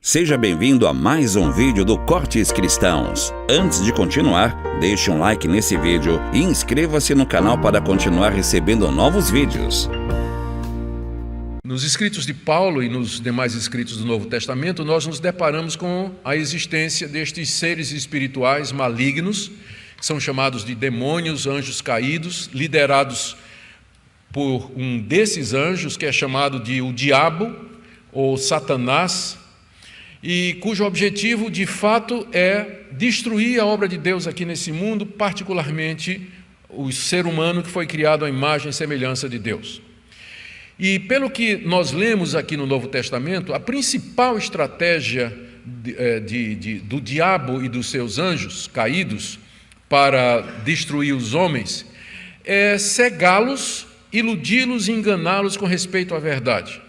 Seja bem-vindo a mais um vídeo do Cortes Cristãos. Antes de continuar, deixe um like nesse vídeo e inscreva-se no canal para continuar recebendo novos vídeos. Nos escritos de Paulo e nos demais escritos do Novo Testamento, nós nos deparamos com a existência destes seres espirituais malignos, que são chamados de demônios, anjos caídos, liderados por um desses anjos, que é chamado de o diabo ou Satanás, e cujo objetivo, de fato, é destruir a obra de Deus aqui nesse mundo, particularmente o ser humano que foi criado à imagem e semelhança de Deus. E pelo que nós lemos aqui no Novo Testamento, a principal estratégia do diabo e dos seus anjos caídos para destruir os homens é cegá-los, iludi-los e enganá-los com respeito à verdade.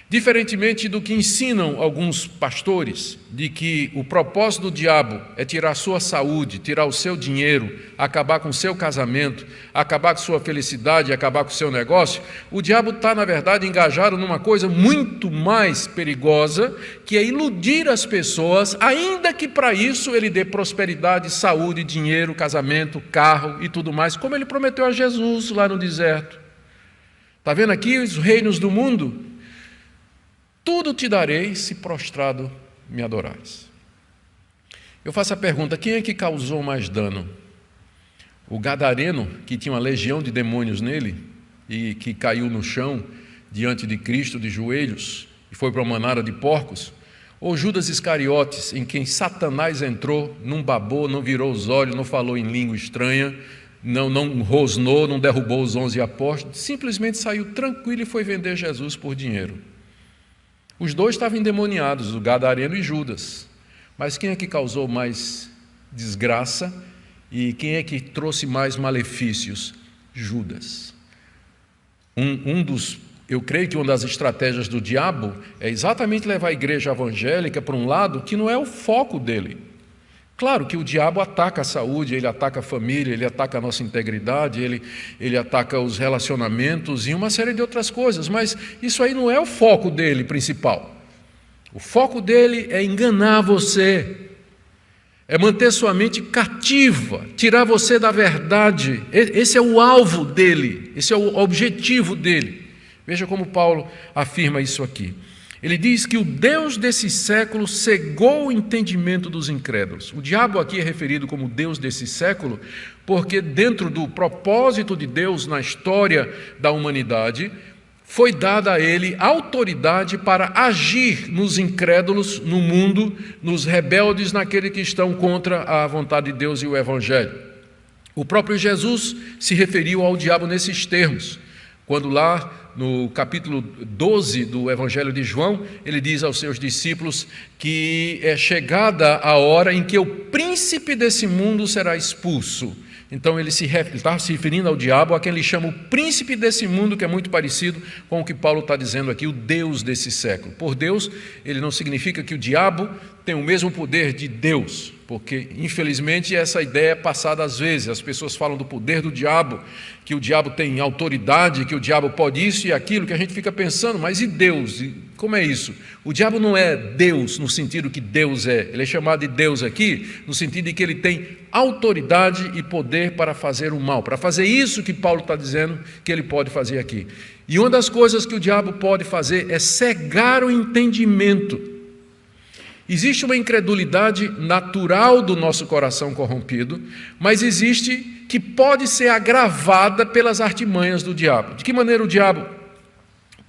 Diferentemente do que ensinam alguns pastores, de que o propósito do diabo é tirar sua saúde, tirar o seu dinheiro, acabar com o seu casamento, acabar com sua felicidade, acabar com o seu negócio, o diabo está, na verdade, engajado numa coisa muito mais perigosa, que é iludir as pessoas, ainda que para isso ele dê prosperidade, saúde, dinheiro, casamento, carro e tudo mais, como ele prometeu a Jesus lá no deserto. Está vendo aqui os reinos do mundo? Tudo te darei se prostrado me adorares. Eu faço a pergunta, quem é que causou mais dano? O gadareno, que tinha uma legião de demônios nele e que caiu no chão diante de Cristo de joelhos e foi para uma manada de porcos? Ou Judas Iscariotes, em quem Satanás entrou, não babou, não virou os olhos, não falou em língua estranha, não rosnou, não derrubou os 11 apóstolos, simplesmente saiu tranquilo e foi vender Jesus por dinheiro. Os dois estavam endemoniados, o gadareno e Judas. Mas quem é que causou mais desgraça e quem é que trouxe mais malefícios? Judas. Eu creio que uma das estratégias do diabo é exatamente levar a igreja evangélica para um lado que não é o foco dele. Claro que o diabo ataca a saúde, ele ataca a família, ele ataca a nossa integridade, ele ataca os relacionamentos e uma série de outras coisas, mas isso aí não é o foco dele principal. O foco dele é enganar você, é manter sua mente cativa, tirar você da verdade. Esse é o alvo dele, esse é o objetivo dele. Veja como Paulo afirma isso aqui. Ele diz que o Deus desse século cegou o entendimento dos incrédulos. O diabo aqui é referido como Deus desse século, porque dentro do propósito de Deus na história da humanidade, foi dada a ele autoridade para agir nos incrédulos, no mundo, nos rebeldes, naqueles que estão contra a vontade de Deus e o Evangelho. O próprio Jesus se referiu ao diabo nesses termos, quando lá no capítulo 12 do Evangelho de João, ele diz aos seus discípulos que é chegada a hora em que o príncipe desse mundo será expulso. Então ele está se referindo ao diabo, a quem ele chama o príncipe desse mundo, que é muito parecido com o que Paulo está dizendo aqui, o Deus desse século. Por Deus, ele não significa que o diabo tem o mesmo poder de Deus, porque infelizmente essa ideia é passada às vezes. As pessoas falam do poder do diabo, que o diabo tem autoridade, que o diabo pode isso e aquilo, que a gente fica pensando, mas e Deus? Como é isso? O diabo não é Deus no sentido que Deus é, ele é chamado de Deus aqui, no sentido de que ele tem autoridade e poder para fazer o mal, para fazer isso que Paulo está dizendo que ele pode fazer aqui. E uma das coisas que o diabo pode fazer é cegar o entendimento. Existe uma incredulidade natural do nosso coração corrompido, mas existe que pode ser agravada pelas artimanhas do diabo. De que maneira o diabo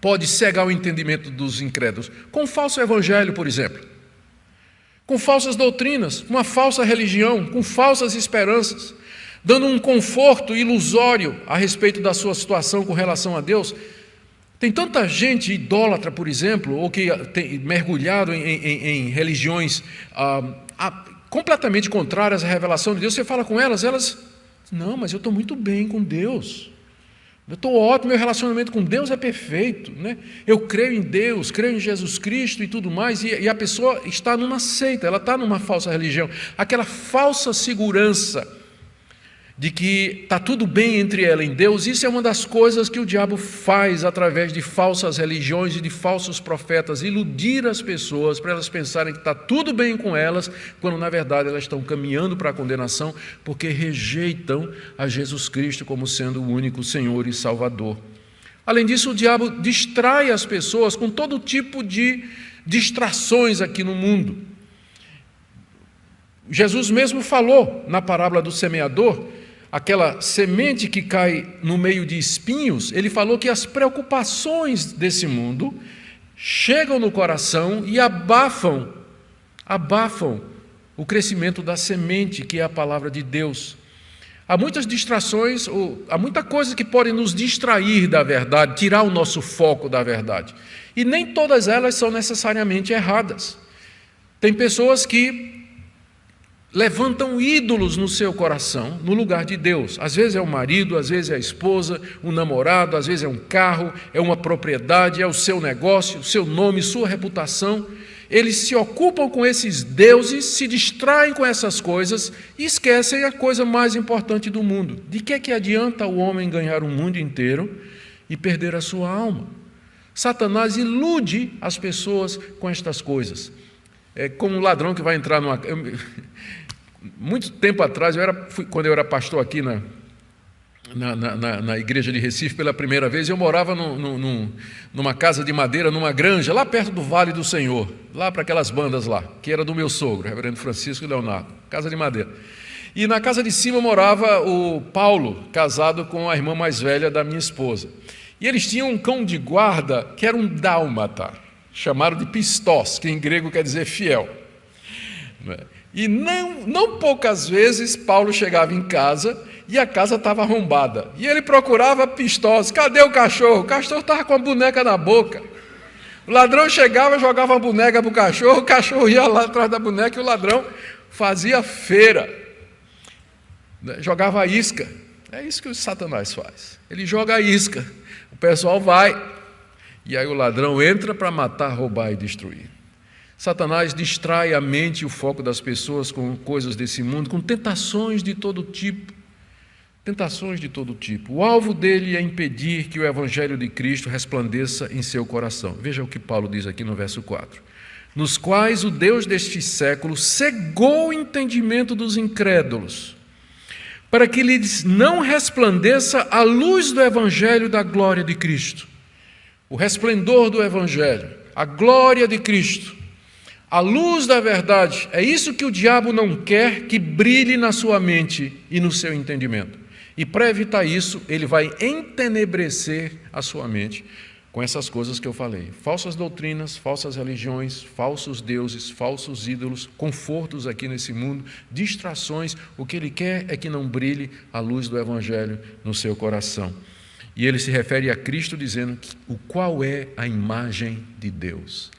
pode cegar o entendimento dos incrédulos? Com o falso evangelho, por exemplo. Com falsas doutrinas, uma falsa religião, com falsas esperanças, dando um conforto ilusório a respeito da sua situação com relação a Deus. Tem tanta gente idólatra, por exemplo, ou que tem mergulhado em religiões completamente contrárias à revelação de Deus. Você fala com elas, não, mas eu estou muito bem com Deus. Eu estou ótimo, meu relacionamento com Deus é perfeito, né? Eu creio em Deus, creio em Jesus Cristo e tudo mais, e a pessoa está numa seita, ela está numa falsa religião, aquela falsa segurança. de que está tudo bem entre ela e Deus. Isso é uma das coisas que o diabo faz através de falsas religiões e de falsos profetas, iludir as pessoas para elas pensarem que está tudo bem com elas, quando na verdade elas estão caminhando para a condenação, porque rejeitam a Jesus Cristo como sendo o único Senhor e Salvador. Além disso, o diabo distrai as pessoas com todo tipo de distrações aqui no mundo. Jesus mesmo falou na parábola do semeador, aquela semente que cai no meio de espinhos, ele falou que as preocupações desse mundo chegam no coração e abafam o crescimento da semente, que é a palavra de Deus. Há muitas distrações, há muita coisa que pode nos distrair da verdade, tirar o nosso foco da verdade. E nem todas elas são necessariamente erradas. Tem pessoas que levantam ídolos no seu coração, no lugar de Deus. Às vezes é o marido, às vezes é a esposa, um namorado, às vezes é um carro, é uma propriedade, é o seu negócio, o seu nome, sua reputação. Eles se ocupam com esses deuses, se distraem com essas coisas e esquecem a coisa mais importante do mundo. De que adianta o homem ganhar o mundo inteiro e perder a sua alma? Satanás ilude as pessoas com estas coisas. É como um ladrão que vai entrar numa... Muito tempo atrás, quando eu era pastor aqui na igreja de Recife pela primeira vez, eu morava numa casa de madeira, numa granja, lá perto do Vale do Senhor, lá para aquelas bandas lá, que era do meu sogro, reverendo Francisco Leonardo, casa de madeira. E na casa de cima morava o Paulo, casado com a irmã mais velha da minha esposa. E eles tinham um cão de guarda que era um dálmata, chamado de Pistós, que em grego quer dizer fiel. E não poucas vezes Paulo chegava em casa e a casa estava arrombada. E ele procurava Pistós. Cadê o cachorro? O cachorro estava com a boneca na boca. O ladrão chegava, jogava a boneca para o cachorro ia lá atrás da boneca e o ladrão fazia feira. Jogava a isca. É isso que o Satanás faz. Ele joga a isca. O pessoal vai. E aí o ladrão entra para matar, roubar e destruir. Satanás distrai a mente e o foco das pessoas com coisas desse mundo, com tentações de todo tipo. Tentações de todo tipo. O alvo dele é impedir que o evangelho de Cristo resplandeça em seu coração. Veja o que Paulo diz aqui no verso 4. Nos quais o Deus deste século cegou o entendimento dos incrédulos, para que lhes não resplandeça a luz do evangelho da glória de Cristo. O resplendor do evangelho, a glória de Cristo, a luz da verdade, é isso que o diabo não quer que brilhe na sua mente e no seu entendimento. E para evitar isso, ele vai entenebrecer a sua mente com essas coisas que eu falei. Falsas doutrinas, falsas religiões, falsos deuses, falsos ídolos, confortos aqui nesse mundo, distrações. O que ele quer é que não brilhe a luz do evangelho no seu coração. E ele se refere a Cristo dizendo o qual é a imagem de Deus.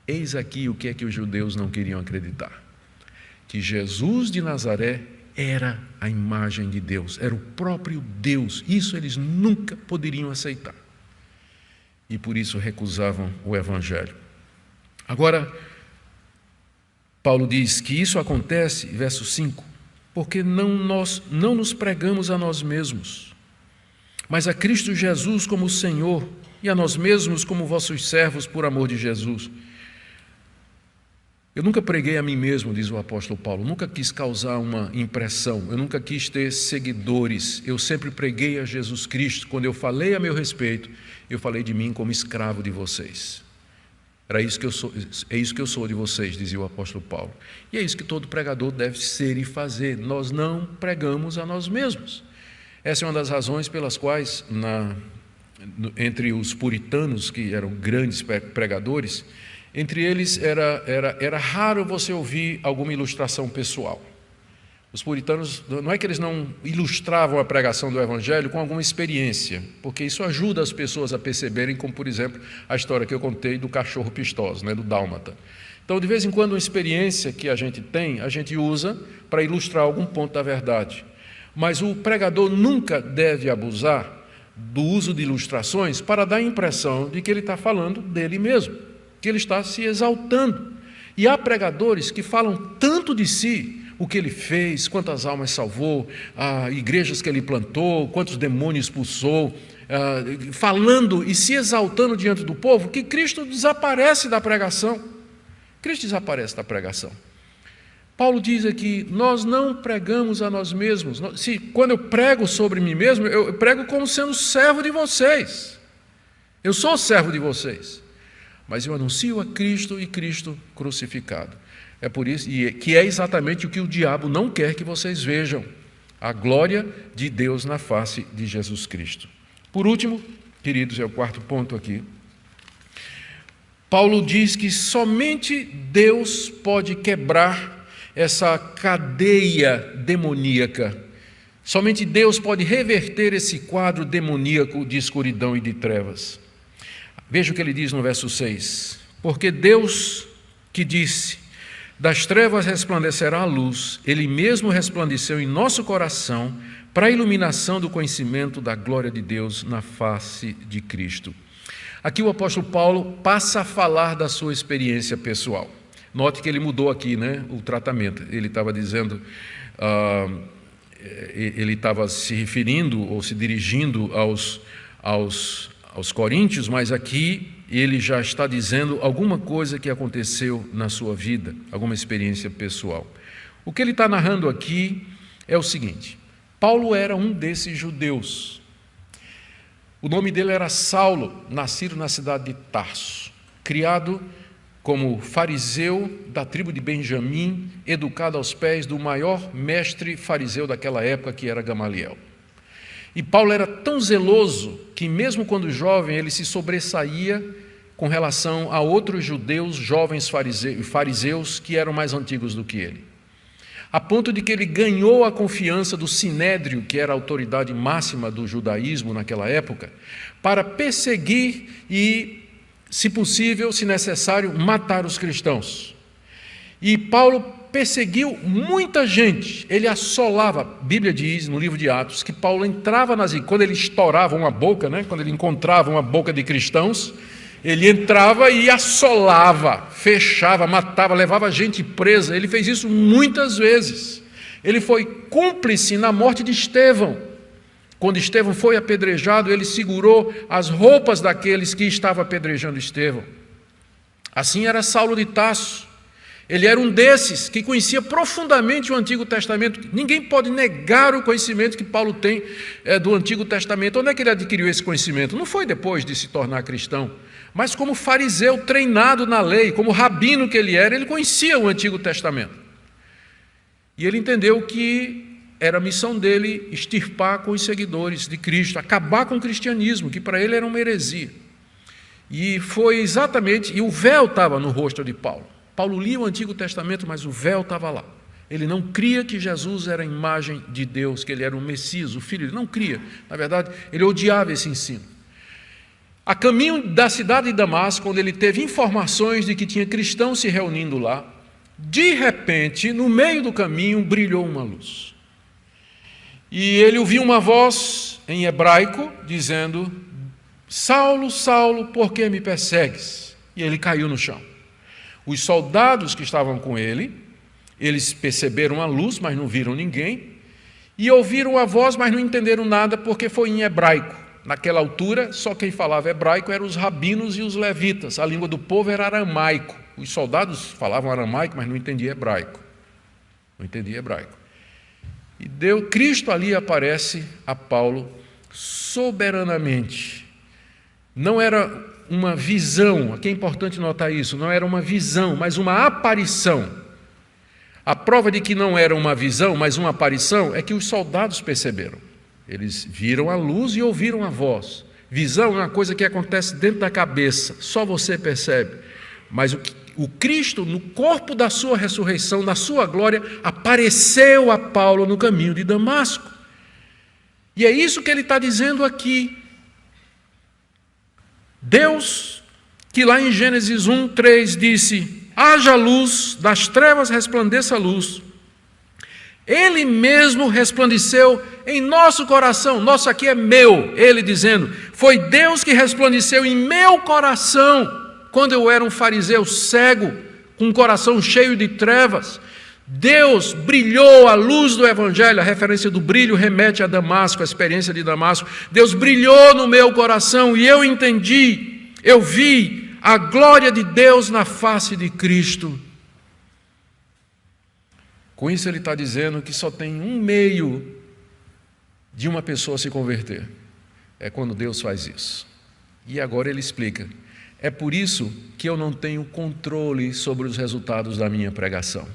Eis aqui o que é que os judeus não queriam acreditar. Que Jesus de Nazaré era a imagem de Deus, era o próprio Deus. Isso eles nunca poderiam aceitar. E por isso recusavam o evangelho. Agora, Paulo diz que isso acontece, verso 5, porque não nos pregamos a nós mesmos, mas a Cristo Jesus como Senhor e a nós mesmos como vossos servos por amor de Jesus. Eu nunca preguei a mim mesmo, diz o apóstolo Paulo, nunca quis causar uma impressão, eu nunca quis ter seguidores, eu sempre preguei a Jesus Cristo. Quando eu falei a meu respeito, eu falei de mim como escravo de vocês. É isso que eu sou de vocês, dizia o apóstolo Paulo. E é isso que todo pregador deve ser e fazer. Nós não pregamos a nós mesmos. Essa é uma das razões pelas quais, entre os puritanos, que eram grandes pregadores, entre eles era raro você ouvir alguma ilustração pessoal. Os puritanos, não é que eles não ilustravam a pregação do evangelho com alguma experiência, porque isso ajuda as pessoas a perceberem, como por exemplo a história que eu contei do cachorro Pistós, do dálmata. Então, de vez em quando, uma experiência que a gente tem, a gente usa para ilustrar algum ponto da verdade. Mas o pregador nunca deve abusar do uso de ilustrações para dar a impressão de que ele está falando dele mesmo, que ele está se exaltando. E há pregadores que falam tanto de si, o que ele fez, quantas almas salvou, igrejas que ele plantou, quantos demônios expulsou, falando e se exaltando diante do povo, que Cristo desaparece da pregação. Cristo desaparece da pregação. Paulo diz aqui, nós não pregamos a nós mesmos. Quando eu prego sobre mim mesmo, eu prego como sendo servo de vocês. Eu sou servo de vocês. Mas eu anuncio a Cristo e Cristo crucificado. É por isso, que é exatamente o que o diabo não quer que vocês vejam. A glória de Deus na face de Jesus Cristo. Por último, queridos, é o quarto ponto aqui. Paulo diz que somente Deus pode quebrar essa cadeia demoníaca. Somente Deus pode reverter esse quadro demoníaco de escuridão e de trevas. Veja o que ele diz no verso 6. Porque Deus que disse, das trevas resplandecerá a luz, Ele mesmo resplandeceu em nosso coração para a iluminação do conhecimento da glória de Deus na face de Cristo. Aqui o apóstolo Paulo passa a falar da sua experiência pessoal. Note que ele mudou aqui, o tratamento. Ele estava dizendo, ele estava se referindo ou se dirigindo aos coríntios, mas aqui ele já está dizendo alguma coisa que aconteceu na sua vida, alguma experiência pessoal. O que ele está narrando aqui é o seguinte: Paulo era um desses judeus. O nome dele era Saulo, nascido na cidade de Tarso, criado como fariseu da tribo de Benjamim, educado aos pés do maior mestre fariseu daquela época, que era Gamaliel. E Paulo era tão zeloso que, mesmo quando jovem, ele se sobressaía com relação a outros judeus, jovens fariseus, que eram mais antigos do que ele. A ponto de que ele ganhou a confiança do Sinédrio, que era a autoridade máxima do judaísmo naquela época, para perseguir e, se possível, se necessário, matar os cristãos. E Paulo perseguiu muita gente, ele assolava. A Bíblia diz, no livro de Atos, que Paulo entrava quando ele estourava uma boca, quando ele encontrava uma boca de cristãos, ele entrava e assolava, fechava, matava, levava gente presa. Ele fez isso muitas vezes. Ele foi cúmplice na morte de Estevão. Quando Estevão foi apedrejado, ele segurou as roupas daqueles que estavam apedrejando Estevão. Assim era Saulo de Tarso. Ele era um desses que conhecia profundamente o Antigo Testamento. Ninguém pode negar o conhecimento que Paulo tem do Antigo Testamento. Onde é que ele adquiriu esse conhecimento? Não foi depois de se tornar cristão, mas como fariseu treinado na lei, como rabino que ele era, ele conhecia o Antigo Testamento. E ele entendeu que era a missão dele extirpar com os seguidores de Cristo, acabar com o cristianismo, que para ele era uma heresia. E foi exatamente, e o véu estava no rosto de Paulo. Paulo lia o Antigo Testamento, mas o véu estava lá. Ele não cria que Jesus era a imagem de Deus, que ele era o Messias, o Filho. Ele não cria. Na verdade, ele odiava esse ensino. A caminho da cidade de Damasco, quando ele teve informações de que tinha cristãos se reunindo lá, de repente, no meio do caminho, brilhou uma luz. E ele ouviu uma voz em hebraico dizendo: Saulo, Saulo, por que me persegues? E ele caiu no chão. Os soldados que estavam com ele, eles perceberam a luz, mas não viram ninguém, e ouviram a voz, mas não entenderam nada, porque foi em hebraico. Naquela altura, só quem falava hebraico eram os rabinos e os levitas. A língua do povo era aramaico. Os soldados falavam aramaico, mas não entendiam hebraico. Não entendia hebraico. E Cristo ali aparece a Paulo soberanamente. Não era uma visão, aqui é importante notar isso, não era uma visão, mas uma aparição. A prova de que não era uma visão, mas uma aparição, é que os soldados perceberam. Eles viram a luz e ouviram a voz. Visão é uma coisa que acontece dentro da cabeça, só você percebe. Mas o Cristo, no corpo da sua ressurreição, da sua glória, apareceu a Paulo no caminho de Damasco. E é isso que ele está dizendo aqui. Deus, que lá em Gênesis 1:3 disse: haja luz, das trevas resplandeça a luz. Ele mesmo resplandeceu em nosso coração. Nosso aqui é meu. Ele dizendo: foi Deus que resplandeceu em meu coração, quando eu era um fariseu cego, com um coração cheio de trevas. Deus brilhou a luz do Evangelho, a referência do brilho remete a Damasco, a experiência de Damasco. Deus brilhou no meu coração e eu entendi, eu vi a glória de Deus na face de Cristo. Com isso ele está dizendo que só tem um meio de uma pessoa se converter. É quando Deus faz isso. E agora ele explica. É por isso que eu não tenho controle sobre os resultados da minha pregação.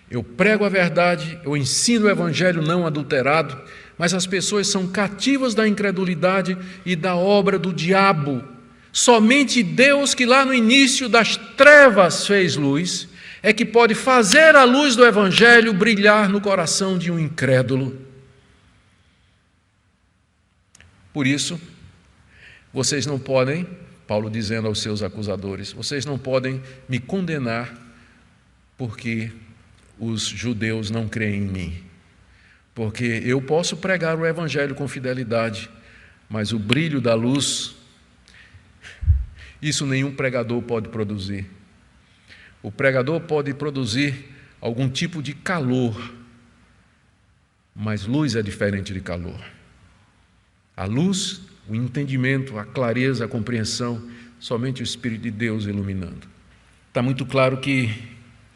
Eu prego a verdade, eu ensino o Evangelho não adulterado, mas as pessoas são cativas da incredulidade e da obra do diabo. Somente Deus, que lá no início das trevas fez luz, é que pode fazer a luz do Evangelho brilhar no coração de um incrédulo. Por isso, vocês não podem, Paulo dizendo aos seus acusadores, vocês não podem me condenar porque os judeus não creem em mim. Porque eu posso pregar o Evangelho com fidelidade, mas o brilho da luz, isso nenhum pregador pode produzir. O pregador pode produzir algum tipo de calor, mas luz é diferente de calor. A luz, o entendimento, a clareza, a compreensão, somente o Espírito de Deus iluminando. Está muito claro que,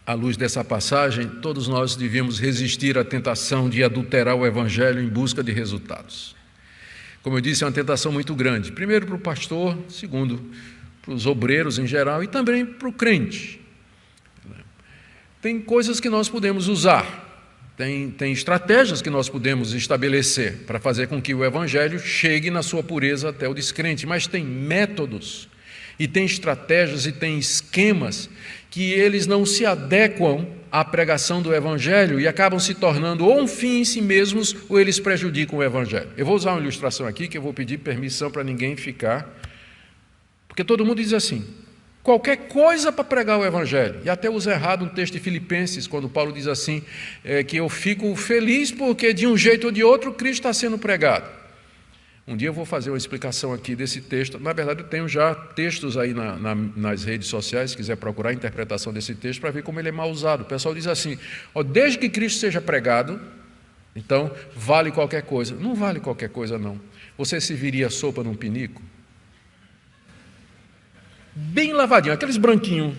à luz dessa passagem, todos nós devíamos resistir à tentação de adulterar o Evangelho em busca de resultados. Como eu disse, é uma tentação muito grande. Primeiro para o pastor, segundo para os obreiros em geral e também para o crente. Tem coisas que nós podemos usar. Tem estratégias que nós podemos estabelecer para fazer com que o Evangelho chegue na sua pureza até o descrente, mas tem métodos, e tem estratégias, e tem esquemas que eles não se adequam à pregação do Evangelho e acabam se tornando ou um fim em si mesmos, ou eles prejudicam o Evangelho. Eu vou usar uma ilustração aqui, que eu vou pedir permissão para ninguém ficar, porque todo mundo diz assim, qualquer coisa para pregar o Evangelho. E até usa errado um texto de Filipenses, quando Paulo diz assim, que eu fico feliz porque de um jeito ou de outro Cristo está sendo pregado. Um dia eu vou fazer uma explicação aqui desse texto. Na verdade, eu tenho já textos aí nas redes sociais, se quiser procurar a interpretação desse texto, para ver como ele é mal usado. O pessoal diz assim, desde que Cristo seja pregado, então vale qualquer coisa. Não vale qualquer coisa, não. Você serviria sopa num pinico? Bem lavadinho, aqueles branquinhos,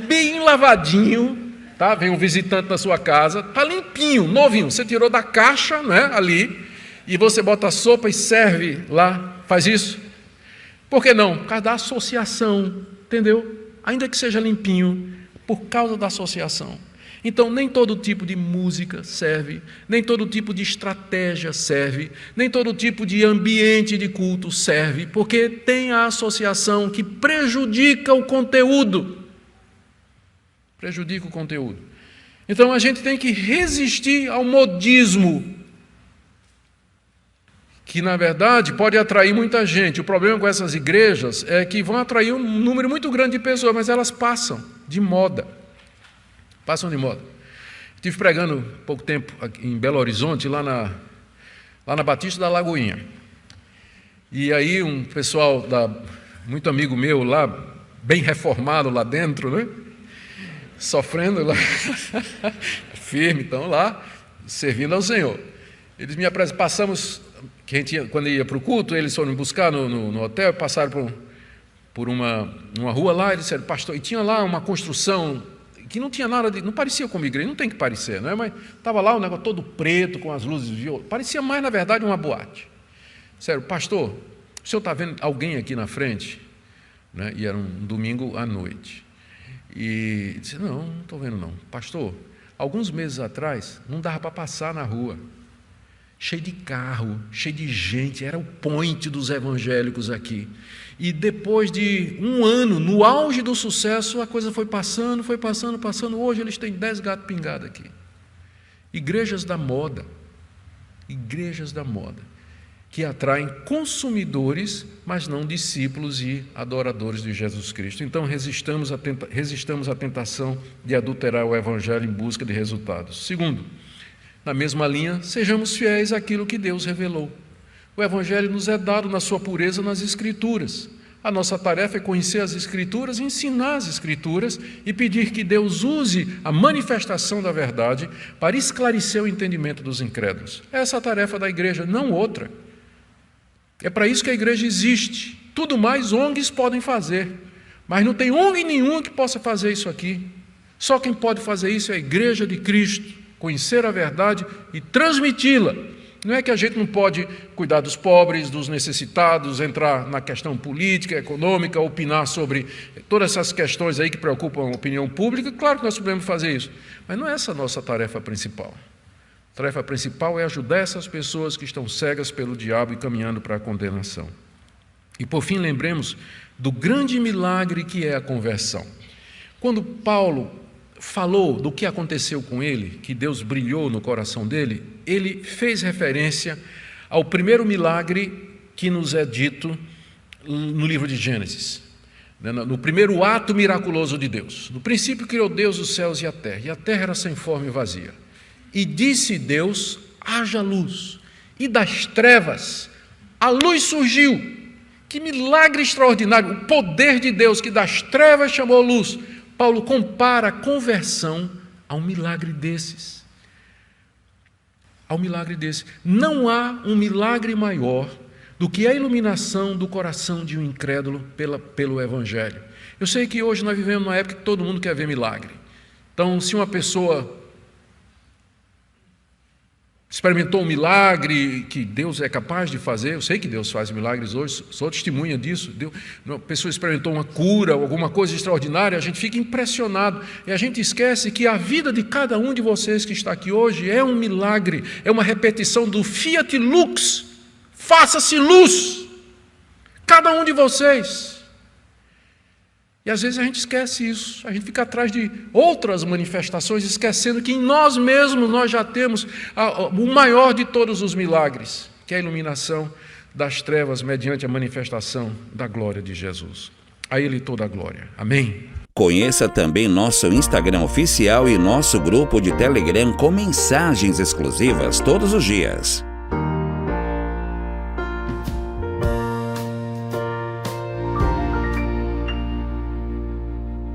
bem lavadinho, tá? Vem um visitante na sua casa, tá limpinho, novinho, você tirou da caixa, né, ali, e você bota a sopa e serve lá, faz isso? Por que não? Por causa da associação, entendeu? Ainda que seja limpinho, por causa da associação. Então, nem todo tipo de música serve, nem todo tipo de estratégia serve, nem todo tipo de ambiente de culto serve, porque tem a associação que prejudica o conteúdo. Prejudica o conteúdo. Então, a gente tem que resistir ao modismo, que, na verdade, pode atrair muita gente. O problema com essas igrejas é que vão atrair um número muito grande de pessoas, mas elas passam de moda. Passam de moda. Estive pregando pouco tempo em Belo Horizonte, lá na Batista da Lagoinha. E aí um pessoal, muito amigo meu lá, bem reformado lá dentro, né? Sofrendo lá, firme, então lá, servindo ao Senhor. Eles me apresentaram, passamos, quando ia para o culto, eles foram me buscar no hotel, passaram por uma rua lá, e disseram, pastor, e tinha lá uma construção que não tinha nada não parecia como igreja, não tem que parecer, não é? Mas estava lá o negócio todo preto, com as luzes violetas, parecia mais, na verdade, uma boate. Sério, pastor, o senhor está vendo alguém aqui na frente? Né? E era um domingo à noite. E disse, não estou vendo não. Pastor, alguns meses atrás, não dava para passar na rua. Cheio de carro, cheio de gente, era o point dos evangélicos aqui. E depois de um ano, no auge do sucesso, a coisa foi passando. Hoje eles têm 10 gatos pingados aqui. Igrejas da moda, que atraem consumidores, mas não discípulos e adoradores de Jesus Cristo. Então resistamos à tentação de adulterar o Evangelho em busca de resultados. Segundo, na mesma linha, sejamos fiéis àquilo que Deus revelou. O Evangelho nos é dado na sua pureza nas Escrituras. A nossa tarefa é conhecer as Escrituras, ensinar as Escrituras e pedir que Deus use a manifestação da verdade para esclarecer o entendimento dos incrédulos. Essa é a tarefa da igreja, não outra. É para isso que a igreja existe. Tudo mais ONGs podem fazer, mas não tem ONG nenhuma que possa fazer isso aqui. Só quem pode fazer isso é a igreja de Cristo, conhecer a verdade e transmiti-la. Não é que a gente não pode cuidar dos pobres, dos necessitados, entrar na questão política, econômica, opinar sobre todas essas questões aí que preocupam a opinião pública. Claro que nós podemos fazer isso, mas não é essa a nossa tarefa principal. A tarefa principal é ajudar essas pessoas que estão cegas pelo diabo e caminhando para a condenação. E por fim, lembremos do grande milagre que é a conversão. Quando Paulo falou do que aconteceu com ele, que Deus brilhou no coração dele, ele fez referência ao primeiro milagre que nos é dito no livro de Gênesis, no primeiro ato miraculoso de Deus. No princípio criou Deus os céus e a terra era sem forma e vazia. E disse Deus, haja luz, e das trevas a luz surgiu. Que milagre extraordinário, o poder de Deus que das trevas chamou luz. Paulo compara a conversão a um milagre desses. Ao milagre desse. Não há um milagre maior do que a iluminação do coração de um incrédulo pelo Evangelho. Eu sei que hoje nós vivemos numa época que todo mundo quer ver milagre. Então, se uma pessoa experimentou um milagre que Deus é capaz de fazer, eu sei que Deus faz milagres hoje, sou testemunha disso, uma pessoa experimentou uma cura, alguma coisa extraordinária, a gente fica impressionado, e a gente esquece que a vida de cada um de vocês que está aqui hoje é um milagre, é uma repetição do Fiat Lux, faça-se luz, cada um de vocês. E às vezes a gente esquece isso, a gente fica atrás de outras manifestações, esquecendo que em nós mesmos nós já temos o maior de todos os milagres, que é a iluminação das trevas mediante a manifestação da glória de Jesus. A Ele toda a glória. Amém? Conheça também nosso Instagram oficial e nosso grupo de Telegram com mensagens exclusivas todos os dias.